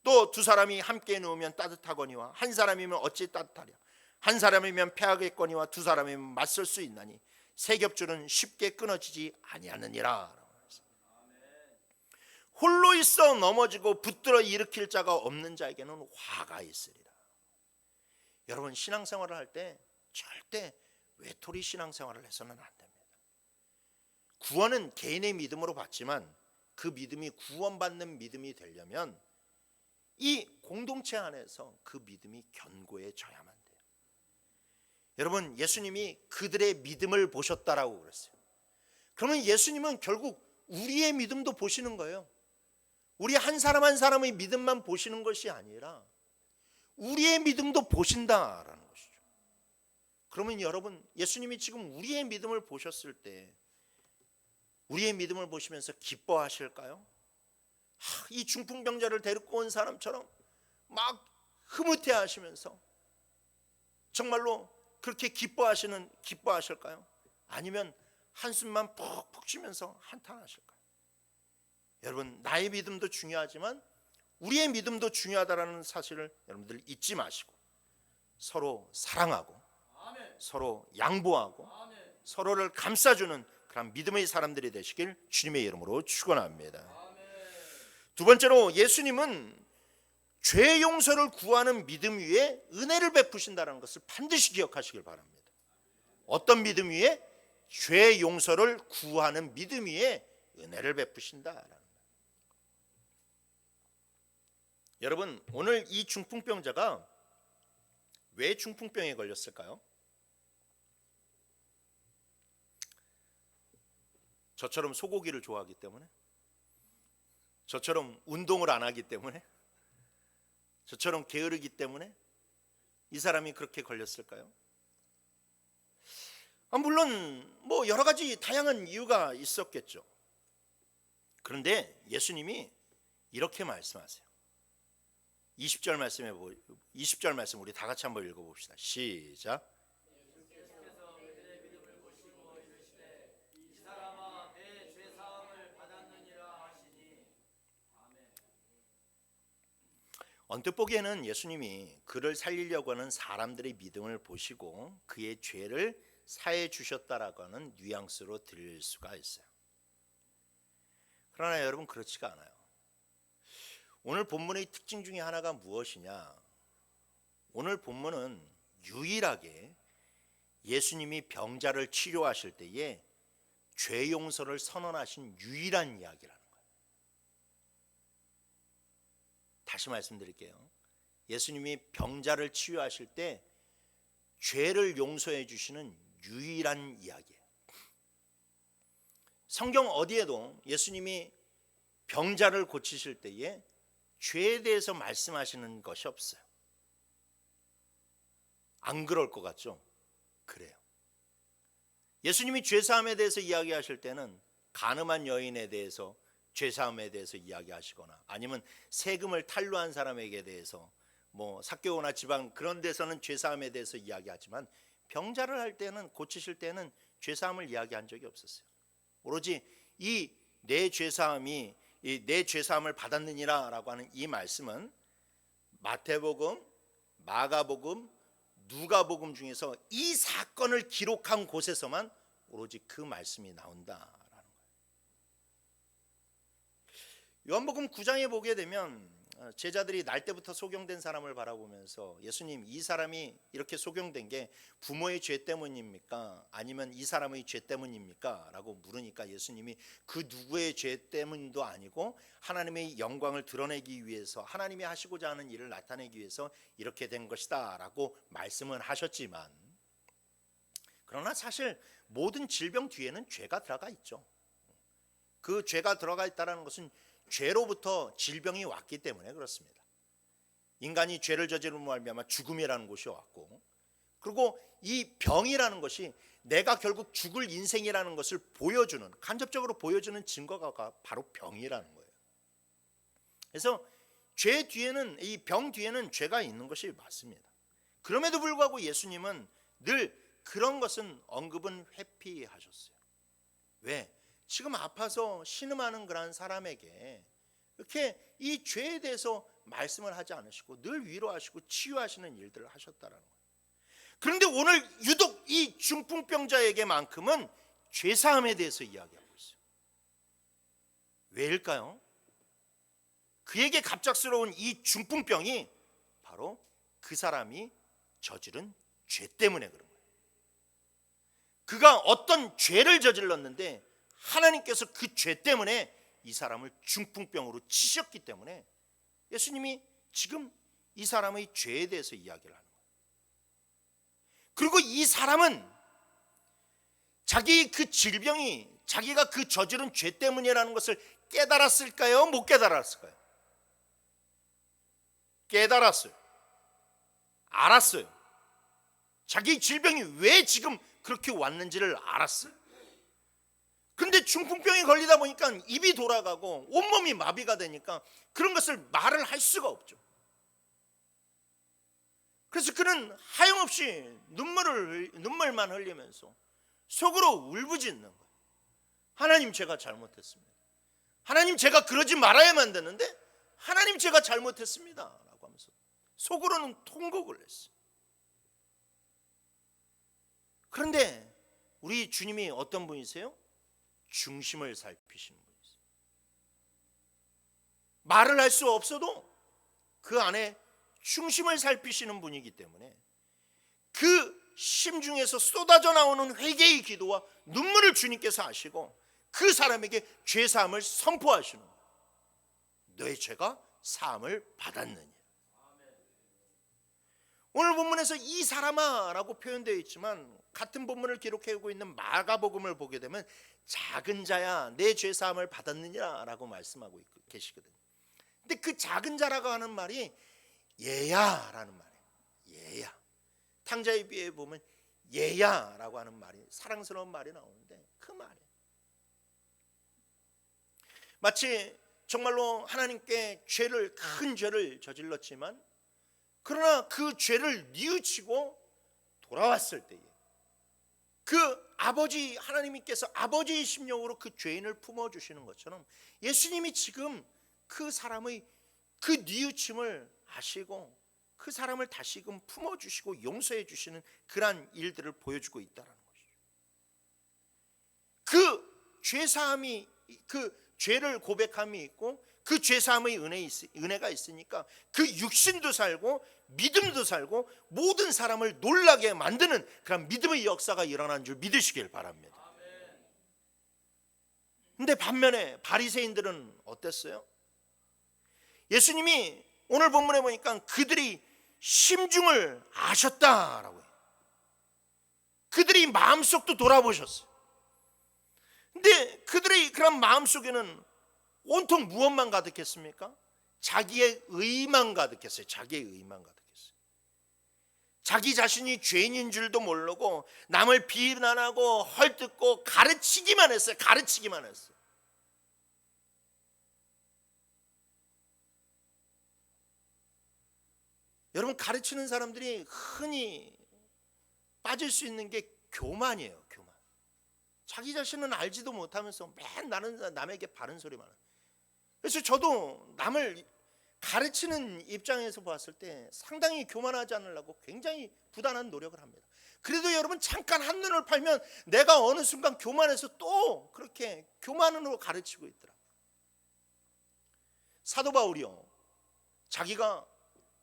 또 두 사람이 함께 누우면 따뜻하거니와 한 사람이면 어찌 따뜻하랴. 한 사람이면 패하겠거니와 두 사람이면 맞설 수 있나니 세 겹줄은 쉽게 끊어지지 아니하느니라. 홀로 있어 넘어지고 붙들어 일으킬 자가 없는 자에게는 화가 있으리라. 여러분, 신앙생활을 할 때 절대 외톨이 신앙생활을 해서는 안 됩니다. 구원은 개인의 믿음으로 받지만 그 믿음이 구원받는 믿음이 되려면 이 공동체 안에서 그 믿음이 견고해져야만 돼요. 여러분, 예수님이 그들의 믿음을 보셨다라고 그랬어요. 그러면 예수님은 결국 우리의 믿음도 보시는 거예요. 우리 한 사람 한 사람의 믿음만 보시는 것이 아니라 우리의 믿음도 보신다라는 것이죠. 그러면 여러분, 예수님이 지금 우리의 믿음을 보셨을 때 우리의 믿음을 보시면서 기뻐하실까요? 이 중풍병자를 데리고 온 사람처럼 막 흐뭇해 하시면서 정말로 그렇게 기뻐하실까요? 아니면 한숨만 푹푹 쉬면서 한탄하실까요? 여러분, 나의 믿음도 중요하지만 우리의 믿음도 중요하다는 사실을 여러분들 잊지 마시고 서로 사랑하고 서로 양보하고 서로를 감싸주는 그런 믿음의 사람들이 되시길 주님의 이름으로 축원합니다. 두 번째로, 예수님은 죄 용서를 구하는 믿음 위에 은혜를 베푸신다는 것을 반드시 기억하시길 바랍니다. 어떤 믿음 위에? 죄 용서를 구하는 믿음 위에 은혜를 베푸신다라는 거예요. 여러분, 오늘 이 중풍병자가 왜 중풍병에 걸렸을까요? 저처럼 소고기를 좋아하기 때문에? 저처럼 운동을 안 하기 때문에? 저처럼 게으르기 때문에 이 사람이 그렇게 걸렸을까요? 물론 뭐 여러 가지 다양한 이유가 있었겠죠. 그런데 예수님이 이렇게 말씀하세요. 20절 말씀 우리 다 같이 한번 읽어봅시다. 시작. 언뜻 보기에는 예수님이 그를 살리려고 하는 사람들의 믿음을 보시고 그의 죄를 사해 주셨다라고 하는 뉘앙스로 들릴 수가 있어요. 그러나 여러분, 그렇지가 않아요. 오늘 본문의 특징 중에 하나가 무엇이냐? 오늘 본문은 유일하게 예수님이 병자를 치료하실 때에 죄 용서를 선언하신 유일한 이야기라는 거예요. 다시 말씀드릴게요. 예수님이 병자를 치유하실 때 죄를 용서해 주시는 유일한 이야기예요. 성경 어디에도 예수님이 병자를 고치실 때에 죄에 대해서 말씀하시는 것이 없어요. 안 그럴 것 같죠? 그래요. 예수님이 죄사함에 대해서 이야기하실 때는 간음한 여인에 대해서 죄사함에 대해서 이야기하시거나 아니면 세금을 탈루한 사람에게 대해서 뭐 삭개오나 지방 그런 데서는 죄사함에 대해서 이야기하지만 병자를 할 때는, 고치실 때는 죄사함을 이야기한 적이 없었어요. 오로지 이 내 죄사함을 받았느니라라고 하는 이 말씀은 마태복음, 마가복음, 누가복음 중에서 이 사건을 기록한 곳에서만 오로지 그 말씀이 나온다라는 거예요. 요한복음 9장에 보게 되면 제자들이 날 때부터 소경된 사람을 바라보면서 예수님, 이 사람이 이렇게 소경된 게 부모의 죄 때문입니까? 아니면 이 사람의 죄 때문입니까? 라고 물으니까 예수님이 그 누구의 죄 때문도 아니고 하나님의 영광을 드러내기 위해서, 하나님이 하시고자 하는 일을 나타내기 위해서 이렇게 된 것이다 라고 말씀은 하셨지만, 그러나 사실 모든 질병 뒤에는 죄가 들어가 있죠. 그 죄가 들어가 있다는 것은 죄로부터 질병이 왔기 때문에 그렇습니다. 인간이 죄를 저지름으로 말미암아 죽음이라는 것이 왔고, 그리고 이 병이라는 것이 내가 결국 죽을 인생이라는 것을 보여주는, 간접적으로 보여주는 증거가 바로 병이라는 거예요. 그래서 죄 뒤에는, 이 병 뒤에는 죄가 있는 것이 맞습니다. 그럼에도 불구하고 예수님은 늘 그런 것은 언급은 회피하셨어요. 왜? 지금 아파서 신음하는 그런 사람에게 이렇게 이 죄에 대해서 말씀을 하지 않으시고 늘 위로하시고 치유하시는 일들을 하셨다라는 거예요. 그런데 오늘 유독 이 중풍병자에게만큼은 죄사함에 대해서 이야기하고 있어요. 왜일까요? 그에게 갑작스러운 이 중풍병이 바로 그 사람이 저지른 죄 때문에 그런 거예요. 그가 어떤 죄를 저질렀는데 하나님께서 그 죄 때문에 이 사람을 중풍병으로 치셨기 때문에 예수님이 지금 이 사람의 죄에 대해서 이야기를 하는 거예요. 그리고 이 사람은 자기 그 질병이 자기가 그 저지른 죄 때문이라는 것을 깨달았을까요? 못 깨달았을까요? 깨달았어요. 알았어요. 자기 질병이 왜 지금 그렇게 왔는지를 알았어요. 근데 중풍병에 걸리다 보니까 입이 돌아가고 온몸이 마비가 되니까 그런 것을 말을 할 수가 없죠. 그래서 그는 하염없이 눈물만 흘리면서 속으로 울부짖는 거예요. 하나님, 제가 잘못했습니다. 하나님, 제가 그러지 말아야만 되는데 하나님, 제가 잘못했습니다 라고 하면서 속으로는 통곡을 했어요. 그런데 우리 주님이 어떤 분이세요? 중심을 살피시는 분이세요. 말을 할 수 없어도 그 안에 중심을 살피시는 분이기 때문에 그 심중에서 쏟아져 나오는 회개의 기도와 눈물을 주님께서 하시고 그 사람에게 죄사함을 선포하시는 거예요. 너의 죄가 사함을 받았느냐. 오늘 본문에서 이 사람아 라고 표현되어 있지만 같은 본문을 기록하고 있는 마가복음을 보게 되면 작은 자야, 내 죄사함을 받았느냐 라고 말씀하고 계시거든요. 근데 그 작은 자라고 하는 말이 얘야라는 말이에요. 얘야. 탕자의 비유에 보면 얘야라고 하는 말이, 사랑스러운 말이 나오는데 그 말이에요. 마치 정말로 하나님께 큰 죄를 저질렀지만 그러나 그 죄를 뉘우치고 돌아왔을 때에 그 아버지 하나님께서 아버지의 심령으로 그 죄인을 품어주시는 것처럼 예수님이 지금 그 사람의 그 뉘우침을 아시고 그 사람을 다시금 품어주시고 용서해 주시는 그러한 일들을 보여주고 있다는 것이죠. 그 죄사함이, 그 죄를 고백함이 있고 그 죄사함의 은혜가 있으니까 그 육신도 살고 믿음도 살고 모든 사람을 놀라게 만드는 그런 믿음의 역사가 일어난 줄 믿으시길 바랍니다. 근데 반면에 바리새인들은 어땠어요? 예수님이 오늘 본문에 보니까 그들이 심중을 아셨다라고 해요. 그들이 마음속도 돌아보셨어요. 근데 그들의 그런 마음속에는 온통 무엇만 가득했습니까? 자기의 의만 가득했어요. 자기의 의만 가득했어요. 자기 자신이 죄인인 줄도 모르고 남을 비난하고 헐뜯고 가르치기만 했어요. 가르치기만 했어요. 여러분, 가르치는 사람들이 흔히 빠질 수 있는 게 교만이에요. 교만. 자기 자신은 알지도 못하면서 맨 나는 남에게 바른 소리만 해요. 그래서 저도 남을 가르치는 입장에서 봤을 때 상당히 교만하지 않으려고 굉장히 부단한 노력을 합니다. 그래도 여러분, 잠깐 한눈을 팔면 내가 어느 순간 교만해서 또 그렇게 교만으로 가르치고 있더라. 사도 바울이요, 자기가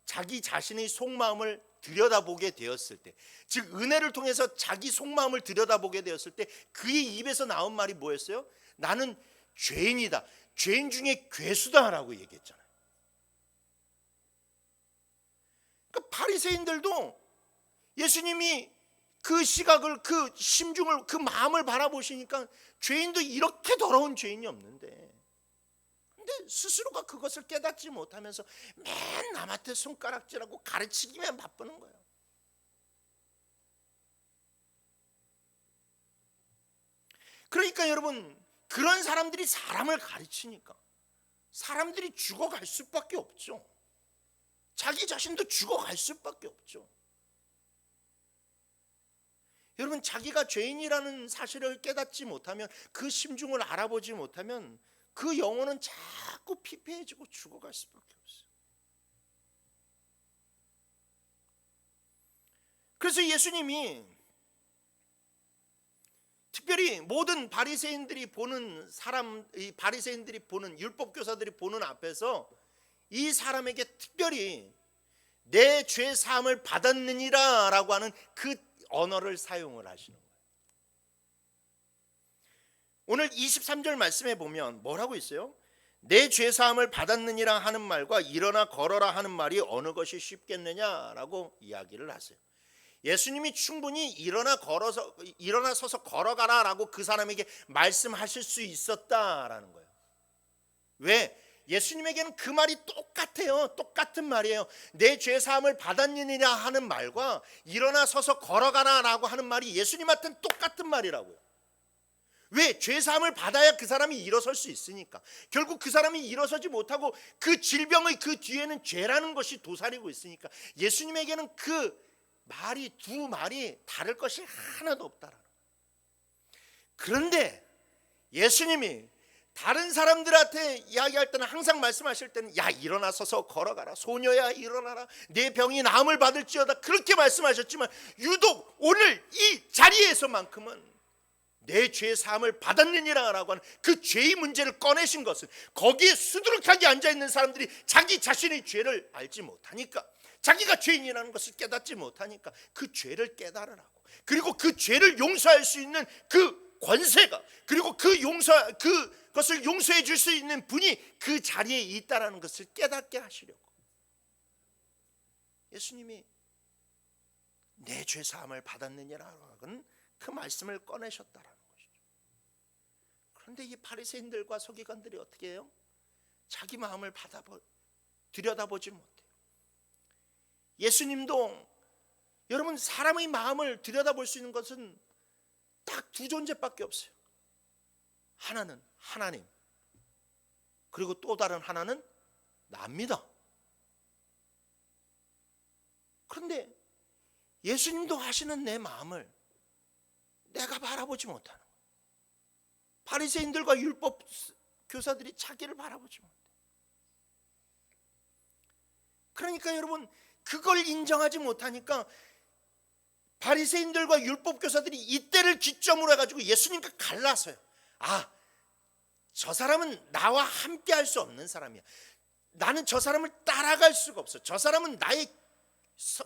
자기 자신의 속마음을 들여다보게 되었을 때, 즉 은혜를 통해서 자기 속마음을 들여다보게 되었을 때 그의 입에서 나온 말이 뭐였어요? 나는 죄인이다, 죄인 중에 괴수다라고 얘기했잖아요. 그러니까 바리새인들도 예수님이 그 시각을, 그 심중을, 그 마음을 바라보시니까 죄인도 이렇게 더러운 죄인이 없는데, 근데 스스로가 그것을 깨닫지 못하면서 맨 남한테 손가락질하고 가르치기만 바쁘는 거예요. 그러니까 여러분, 그런 사람들이 사람을 가르치니까 사람들이 죽어갈 수밖에 없죠. 자기 자신도 죽어갈 수밖에 없죠. 여러분, 자기가 죄인이라는 사실을 깨닫지 못하면, 그 심중을 알아보지 못하면 그 영혼은 자꾸 피폐해지고 죽어갈 수밖에 없어요. 그래서 예수님이 특별히 모든 바리새인들이 보는 사람, 이 바리새인들이 보는, 율법 교사들이 보는 앞에서 이 사람에게 특별히 내 죄 사함을 받았느니라라고 하는 그 언어를 사용을 하시는 거예요. 오늘 23절 말씀에 보면 뭐라고 있어요? 내 죄 사함을 받았느니라 하는 말과 일어나 걸어라 하는 말이 어느 것이 쉽겠느냐라고 이야기를 하세요. 예수님이 충분히 일어나 서서 걸어가라라고 그 사람에게 말씀하실 수 있었다라는 거예요. 왜? 예수님에게는 그 말이 똑같아요. 똑같은 말이에요. 내 죄 사함을 받았느니라 하는 말과 일어나 서서 걸어가라라고 하는 말이 예수님한테는 똑같은 말이라고요. 왜? 죄 사함을 받아야 그 사람이 일어설 수 있으니까. 결국 그 사람이 일어서지 못하고 그 질병의 그 뒤에는 죄라는 것이 도사리고 있으니까 예수님에게는 그 말이, 두 말이 다를 것이 하나도 없다라는 거예요. 그런데 예수님이 다른 사람들한테 이야기할 때는, 항상 말씀하실 때는 야, 일어나 서서 걸어가라, 소녀야 일어나라, 내 병이 나음을 받을지어다, 그렇게 말씀하셨지만 유독 오늘 이 자리에서만큼은 내 죄 사함을 받았느니라라고 하는 그 죄의 문제를 꺼내신 것은, 거기에 수두룩하게 앉아있는 사람들이 자기 자신의 죄를 알지 못하니까, 자기가 죄인이라는 것을 깨닫지 못하니까 그 죄를 깨달으라고, 그리고 그 죄를 용서할 수 있는 그 권세가, 그리고 그것을 용서해 줄 수 있는 분이 그 자리에 있다라는 것을 깨닫게 하시려고 예수님이 내 죄 사함을 받았느냐라는 그 말씀을 꺼내셨다라는 것이죠. 그런데 이 바리새인들과 서기관들이 어떻게 해요? 자기 마음을 들여다보지 못해요. 예수님도 여러분 사람의 마음을 들여다볼 수 있는 것은 딱 두 존재밖에 없어요. 하나는 하나님, 그리고 또 다른 하나는 납니다. 그런데 예수님도 하시는 내 마음을 내가 바라보지 못하는 거예요. 바리새인들과 율법 교사들이 자기를 바라보지 못해요. 그러니까 여러분 그걸 인정하지 못하니까 바리새인들과 율법 교사들이 이때를 기점으로 해가지고 예수님과 갈라서요. 아, 저 사람은 나와 함께 할 수 없는 사람이야. 나는 저 사람을 따라갈 수가 없어. 저 사람은 나의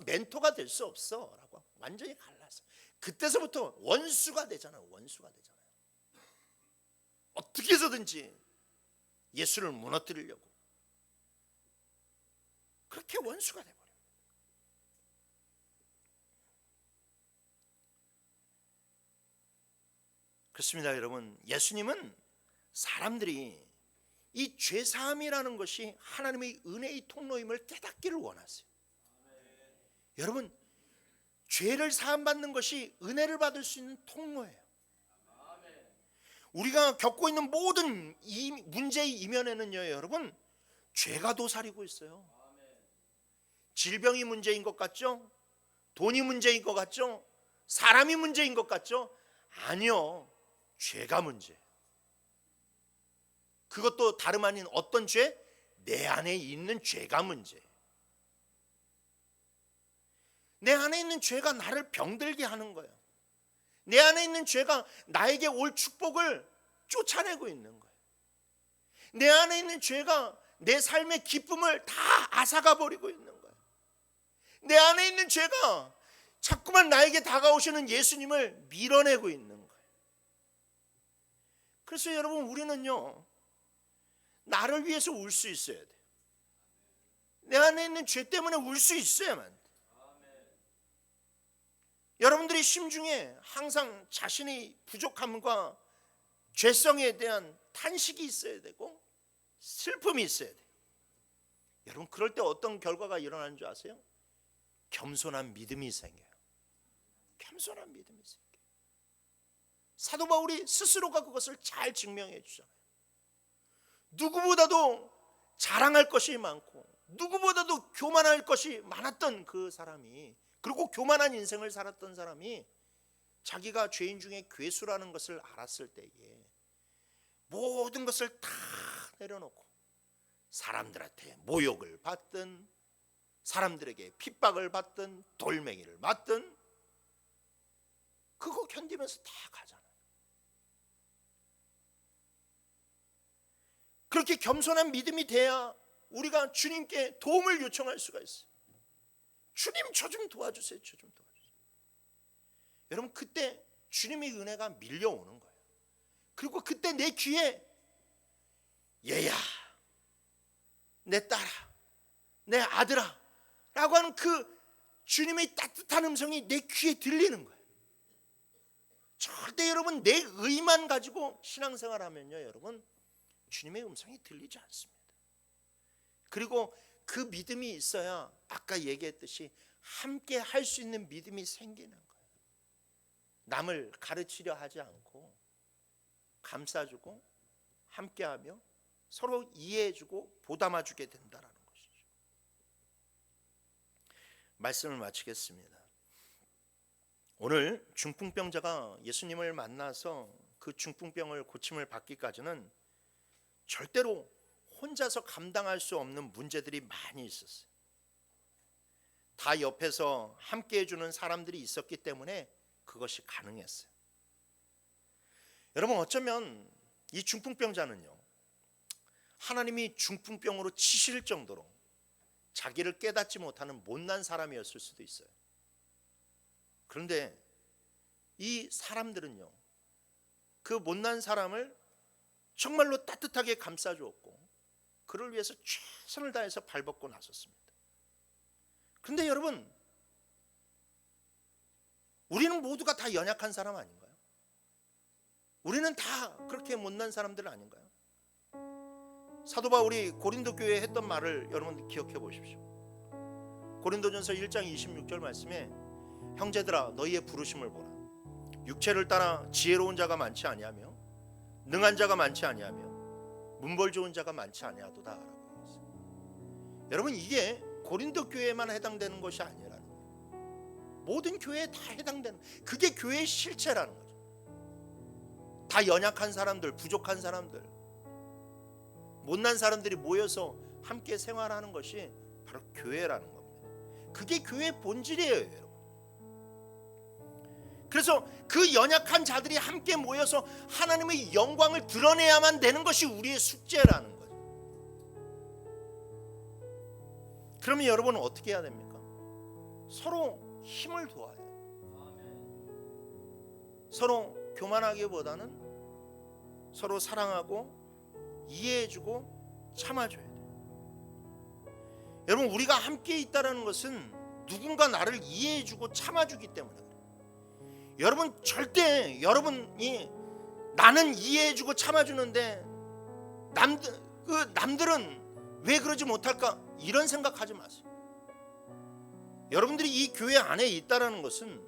멘토가 될 수 없어 라고 완전히 갈라서 그때서부터 원수가 되잖아요. 원수가 되잖아요. 어떻게 해서든지 예수를 무너뜨리려고 그렇게 원수가 돼버려요. 그렇습니다. 여러분, 예수님은 사람들이 이 죄사함이라는 것이 하나님의 은혜의 통로임을 깨닫기를 원하세요. 여러분, 죄를 사함받는 것이 은혜를 받을 수 있는 통로예요. 우리가 겪고 있는 모든 이 문제의 이면에는요, 여러분, 죄가 도사리고 있어요. 질병이 문제인 것 같죠? 돈이 문제인 것 같죠? 사람이 문제인 것 같죠? 아니요, 죄가 문제예요. 그것도 다름 아닌 어떤 죄? 내 안에 있는 죄가 문제예요. 내 안에 있는 죄가 나를 병들게 하는 거예요. 내 안에 있는 죄가 나에게 올 축복을 쫓아내고 있는 거예요. 내 안에 있는 죄가 내 삶의 기쁨을 다 앗아가 버리고 있는 거예요. 내 안에 있는 죄가 자꾸만 나에게 다가오시는 예수님을 밀어내고 있는 거예요. 그래서 여러분, 우리는요, 나를 위해서 울 수 있어야 돼요. 내 안에 있는 죄 때문에 울 수 있어야만 돼요. 여러분들이 심중에 항상 자신의 부족함과 죄성에 대한 탄식이 있어야 되고 슬픔이 있어야 돼요. 여러분, 그럴 때 어떤 결과가 일어나는 줄 아세요? 겸손한 믿음이 생겨요. 겸손한 믿음이 생겨요. 사도 바울이 스스로가 그것을 잘 증명해 주잖아요. 누구보다도 자랑할 것이 많고 누구보다도 교만할 것이 많았던 그 사람이, 그리고 교만한 인생을 살았던 사람이 자기가 죄인 중에 괴수라는 것을 알았을 때에 모든 것을 다 내려놓고 사람들한테 모욕을 받든 사람들에게 핍박을 받든 돌멩이를 맞든 그거 견디면서 다 가잖아요. 그렇게 겸손한 믿음이 돼야 우리가 주님께 도움을 요청할 수가 있어요. 주님, 저 좀 도와주세요. 저 좀 도와주세요. 여러분, 그때 주님의 은혜가 밀려오는 거예요. 그리고 그때 내 귀에 얘야, 내 딸아, 내 아들아 라고 하는 그 주님의 따뜻한 음성이 내 귀에 들리는 거예요. 절대 여러분 내 의만 가지고 신앙생활하면요, 여러분 주님의 음성이 들리지 않습니다. 그리고 그 믿음이 있어야 아까 얘기했듯이 함께 할 수 있는 믿음이 생기는 거예요. 남을 가르치려 하지 않고 감싸주고 함께하며 서로 이해해주고 보담아주게 된다라는 것이죠. 말씀을 마치겠습니다. 오늘 중풍병자가 예수님을 만나서 그 중풍병을 고침을 받기까지는 절대로 혼자서 감당할 수 없는 문제들이 많이 있었어요. 다 옆에서 함께 해주는 사람들이 있었기 때문에 그것이 가능했어요. 여러분, 어쩌면 이 중풍병자는요, 하나님이 중풍병으로 치실 정도로 자기를 깨닫지 못하는 못난 사람이었을 수도 있어요. 그런데 이 사람들은요, 그 못난 사람을 정말로 따뜻하게 감싸주었고 그를 위해서 최선을 다해서 발벗고 나섰습니다. 그런데 여러분, 우리는 모두가 다 연약한 사람 아닌가요? 우리는 다 그렇게 못난 사람들 아닌가요? 사도 바울이 고린도 교회에 했던 말을 여러분 기억해 보십시오. 고린도전서 1장 26절 말씀에 형제들아 너희의 부르심을 보라. 육체를 따라 지혜로운 자가 많지 아니하며 능한 자가 많지 아니하며 문벌 좋은 자가 많지 아니하도다 라고 했어요. 여러분, 이게 고린도 교회에만 해당되는 것이 아니라는 거예요. 모든 교회에 다 해당되는, 그게 교회의 실체라는 거죠. 다 연약한 사람들, 부족한 사람들, 못난 사람들이 모여서 함께 생활하는 것이 바로 교회라는 겁니다. 그게 교회의 본질이에요, 여러분. 그래서 그 연약한 자들이 함께 모여서 하나님의 영광을 드러내야만 되는 것이 우리의 숙제라는 거죠. 그러면 여러분은 어떻게 해야 됩니까? 서로 힘을 도와야 돼요. 서로 교만하기보다는 서로 사랑하고 이해해주고 참아줘야 돼요. 여러분, 우리가 함께 있다는 것은 누군가 나를 이해해주고 참아주기 때문에 그래요. 여러분, 절대 여러분이 나는 이해해주고 참아주는데 남들은 왜 그러지 못할까, 이런 생각하지 마세요. 여러분들이 이 교회 안에 있다는 것은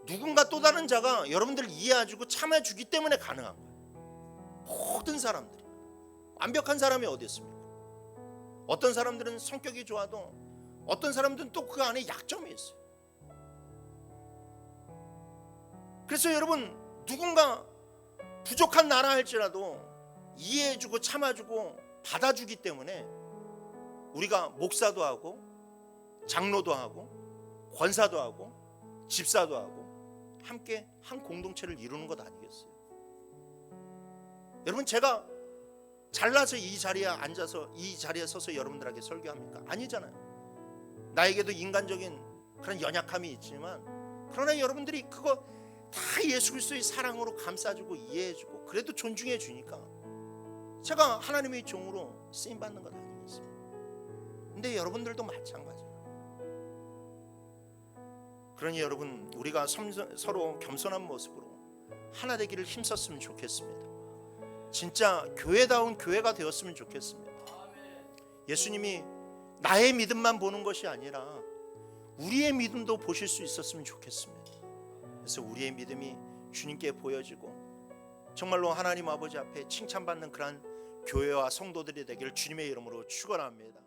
누군가 또 다른 자가 여러분들을 이해해주고 참아주기 때문에 가능한 거예요. 모든 사람들이. 완벽한 사람이 어디 있습니까? 어떤 사람들은 성격이 좋아도 어떤 사람들은 또 그 안에 약점이 있어요. 그래서 여러분, 누군가 부족한 나라 할지라도 이해해주고 참아주고 받아주기 때문에 우리가 목사도 하고 장로도 하고 권사도 하고 집사도 하고 함께 한 공동체를 이루는 것 아니겠어요? 여러분, 제가 잘나서 이 자리에 앉아서 이 자리에 서서 여러분들에게 설교합니까? 아니잖아요. 나에게도 인간적인 그런 연약함이 있지만, 그러나 여러분들이 그거 다 예수 그리스도의 사랑으로 감싸주고 이해해주고 그래도 존중해 주니까 제가 하나님의 종으로 쓰임받는 것 아니겠습니까? 근데 여러분들도 마찬가지예요. 그러니 여러분, 우리가 서로 겸손한 모습으로 하나 되기를 힘썼으면 좋겠습니다. 진짜 교회다운 교회가 되었으면 좋겠습니다. 예수님이 나의 믿음만 보는 것이 아니라 우리의 믿음도 보실 수 있었으면 좋겠습니다. 그래서 우리의 믿음이 주님께 보여지고 정말로 하나님 아버지 앞에 칭찬받는 그러한 교회와 성도들이 되기를 주님의 이름으로 축원합니다.